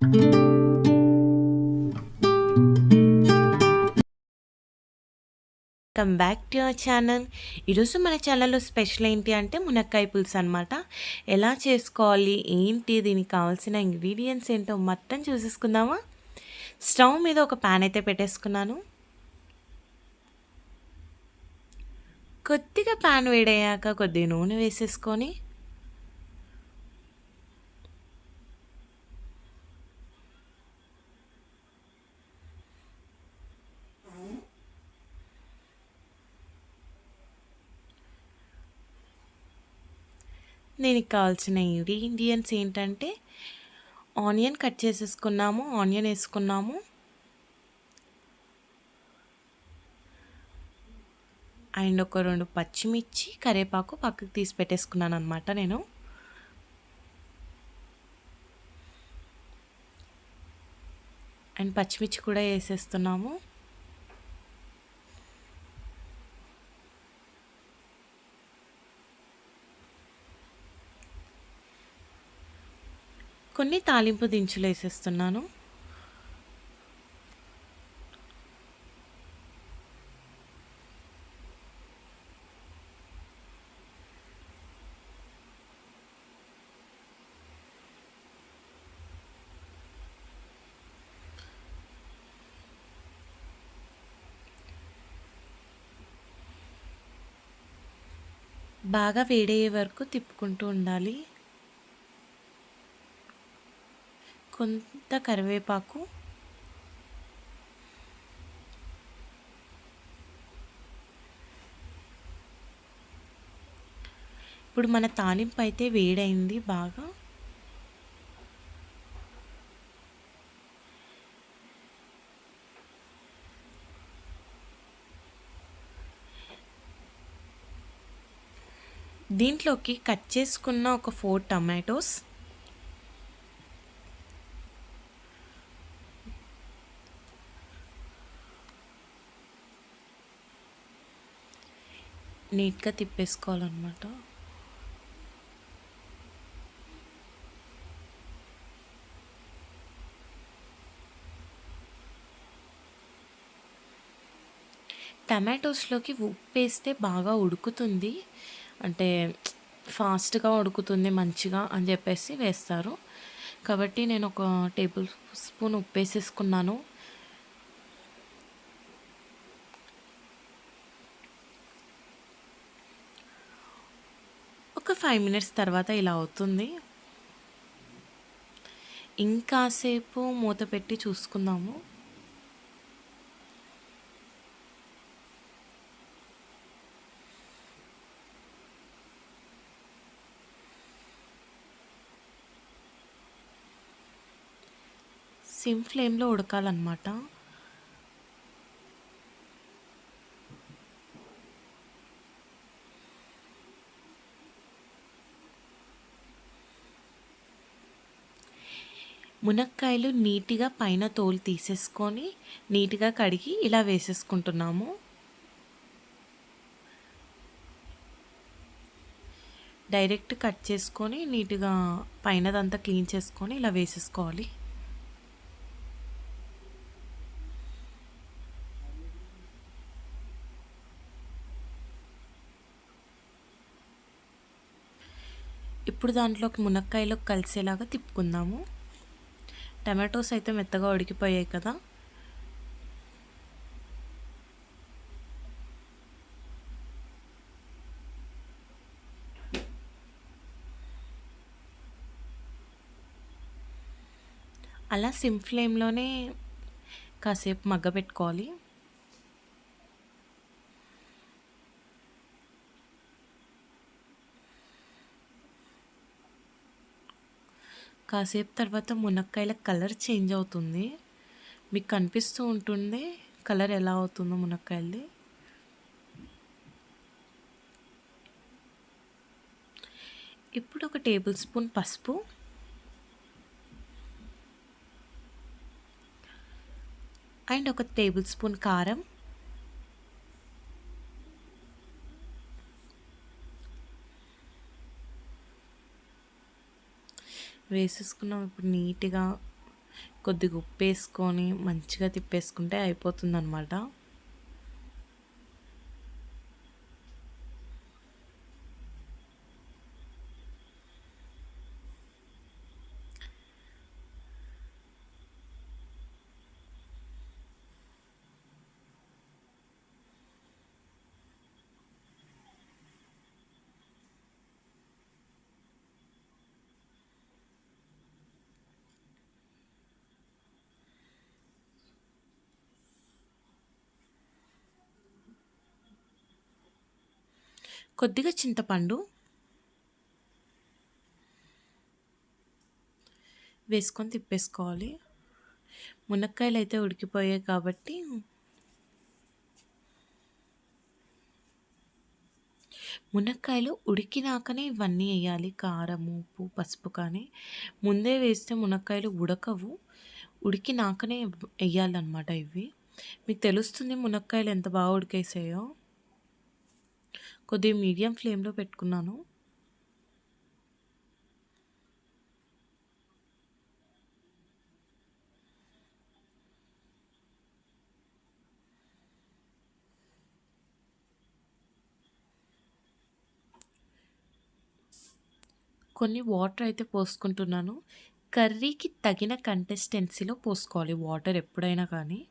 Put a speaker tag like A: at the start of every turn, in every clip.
A: Welcome back to our channel. ఈరోజు మన ఛానల్లో స్పెషల్ ఏంటి అంటే మునక్కాయ పులుసు అనమాట. ఎలా చేసుకోవాలి, ఏంటి, దీనికి కావాల్సిన ఇంగ్రీడియంట్స్ ఏంటో మొత్తం చూసేసుకుందామా. స్టవ్ మీద ఒక ప్యాన్ అయితే పెట్టేసుకున్నాను. కొద్దిగా ప్యాన్ వేడయ్యాక కొద్దిగా నూనె వేసేసుకొని దీనికి కావాల్సిన ఇంగ్రీడియంట్స్ ఏంటంటే ఆనియన్ కట్ చేసేసుకున్నాము, ఆనియన్ వేసుకున్నాము, అండ్ ఒక 2 పచ్చిమిర్చి, కరివేపాకు పక్కకు తీసి పెట్టేసుకున్నాను అనమాట నేను. అండ్ పచ్చిమిర్చి కూడా వేసేస్తున్నాము. కొన్ని తాలింపు దినుసులు వేసేస్తున్నాను. బాగా వేడయ్యే వరకు తిప్పుకుంటూ ఉండాలి. కొంత కరివేపాకు, ఇప్పుడు మన తాలింపు అయితే వేడైంది బాగా. దీంట్లోకి కట్ చేసుకున్న ఒక 4 టమాటోస్, నీట్గా తిప్పేసుకోవాలన్నమాట. టమాటోస్లోకి ఉప్పు వేస్తే బాగా ఉడుకుతుంది, అంటే ఫాస్ట్గా ఉడుకుతుంది మంచిగా అని చెప్పేసి వేస్తారు. కాబట్టి నేను ఒక టేబుల్ స్పూన్ ఉప్పు వేసేసుకున్నాను. ఒక 5 మినిట్స్ తర్వాత ఇలా అవుతుంది. ఇంకాసేపు మూత పెట్టి చూసుకుందాము. సిమ్ ఫ్లేమ్లో ఉడకాలన్నమాట. మునక్కాయలు నీట్గా పైన తోలు తీసేసుకొని నీట్గా కడిగి ఇలా వేసేసుకుంటున్నాము. డైరెక్ట్ కట్ చేసుకొని నీట్గా పైనదంతా క్లీన్ చేసుకొని ఇలా వేసేసుకోవాలి. ఇప్పుడు దాంట్లోకి మునక్కాయలోకి కలిసేలాగా తిప్పుకుందాము. టమాటోస్ అయితే మెత్తగా ఉడికిపోయాయి కదా. అలా సిమ్ ఫ్లేమ్లోనే కాసేపు మగ్గబెట్టుకోవాలి. కాసేపు తర్వాత మునక్కాయల కలర్ చేంజ్ అవుతుంది. మీకు కనిపిస్తూ ఉంటుంది కలర్ ఎలా అవుతుందో మునక్కాయలది. ఇప్పుడు ఒక టేబుల్ స్పూన్ పసుపు, అండ్ ఒక టేబుల్ స్పూన్ కారం, వేసేసుకున్నాం. ఇప్పుడు నీట్గా కొద్దిగా ఉప్పు వేసుకొని మంచిగా తిప్పేసుకుంటే అయిపోతుందన్నమాట. కొద్దిగా చింతపండు వేసుకొని తిప్పేసుకోవాలి. మునక్కాయలు అయితే ఉడికిపోయాయి కాబట్టి మునక్కాయలు ఉడికినాకనే ఇవన్నీ వేయాలి. కారం, ఉప్పు, పసుపు కానీ ముందే వేస్తే మునక్కాయలు ఉడకవు. ఉడికినాకనే వేయాలన్నమాట ఇవి. మీకు తెలుస్తుంది మునక్కాయలు ఎంత బాగా ఉడికేసాయో. కొద్దిగా మీడియం ఫ్లేమ్లో పెట్టుకున్నాను. కొన్ని వాటర్ అయితే పోసుకుంటున్నాను. కర్రీకి తగిన కన్సిస్టెన్సీలో పోసుకోవాలి వాటర్ ఎప్పుడైనా కానీ.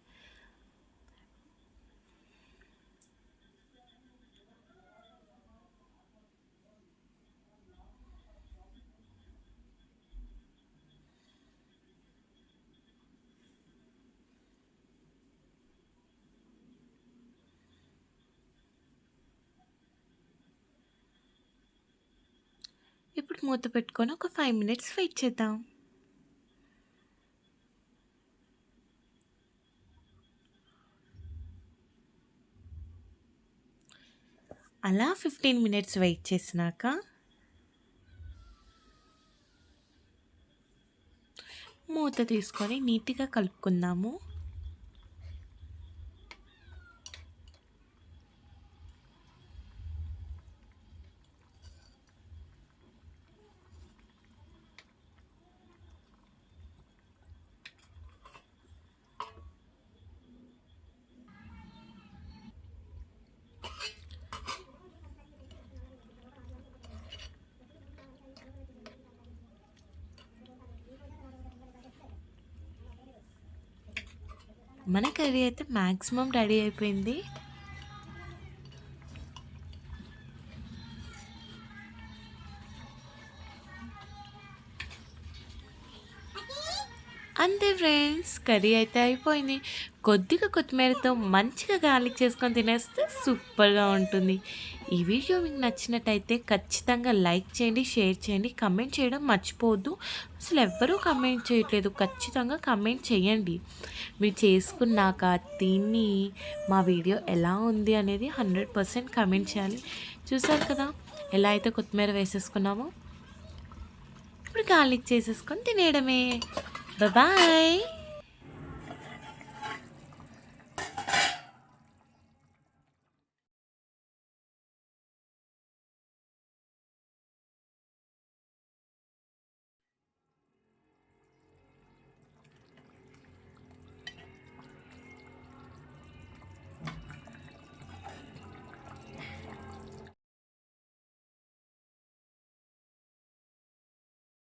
A: ఇప్పుడు మూత పెట్టుకొని ఒక 5 మినిట్స్ వెయిట్ చేద్దాం. అలా 15 మినిట్స్ వెయిట్ చేసినాక మూత తీసుకొని నీట్గా కలుపుకుందాము. మన కర్రీ అయితే మ్యాక్సిమం రెడీ అయిపోయింది. అంతే ఫ్రెండ్స్, కర్రీ అయితే అయిపోయింది. కొద్దిగా కొత్తిమీరతో మంచిగా గార్లిక్ చేసుకొని తినేస్తే సూపర్గా ఉంటుంది. ఈ వీడియో మీకు నచ్చినట్టయితే ఖచ్చితంగా లైక్ చేయండి, షేర్ చేయండి, కమెంట్ చేయడం మర్చిపోవద్దు. అసలు ఎవ్వరూ కమెంట్ చేయట్లేదు, ఖచ్చితంగా కమెంట్ చేయండి. మీరు చేసుకున్నాక తిని మా వీడియో ఎలా ఉంది అనేది 100% కమెంట్ చేయాలి. చూసారు కదా ఎలా అయితే కొత్తిమీర వేసేసుకున్నామో. ఇప్పుడు గార్లిక్ చేసేసుకొని తినేయడమే. Bye-bye!